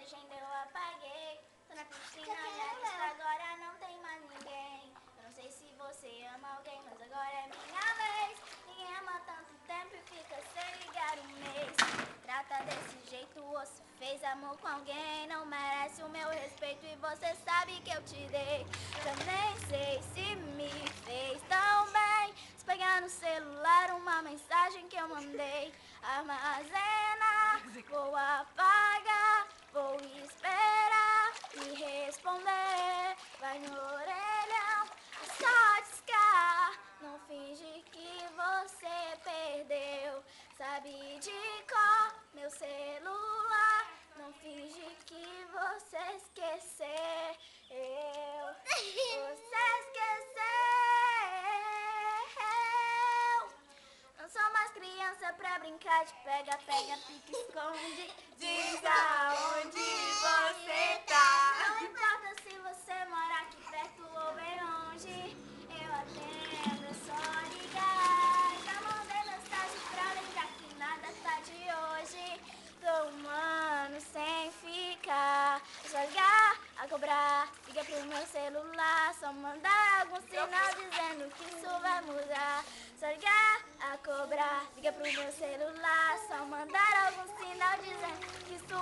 legenda eu apaguei. Tô na piscina, minha lista agora não tem mais ninguém. Eu não sei se você ama alguém, mas agora é minha vez. Ninguém ama tanto tempo e fica sem ligar um mês. Trata desse jeito, você fez amor com alguém. Não merece o meu respeito e você sabe que eu te dei. Também sei se me fez tão bem. Se pegar no celular uma mensagem que eu mandei, armazena, vou apagar, vou esperar e responder. Vai no orelhão, é só discar. Não finge que você perdeu. Sabe de cor meu celular. Não finge que você esqueceu. Você esqueceu. Não sou mais criança pra brincar de pega, pega, pique, esconde. Diz aonde você tá. Não importa se você mora aqui perto ou bem longe. Eu atendo, é só ligar. Já mandei mensagem pra lembrar que nada tá de hoje. Tô humano sem ficar. É só ligar, a cobrar. Liga pro meu celular. Só mandar algum sinal dizendo que isso vai mudar. Só ligar, a cobrar. Liga pro meu celular. Só mandar algum sinal dizendo que isso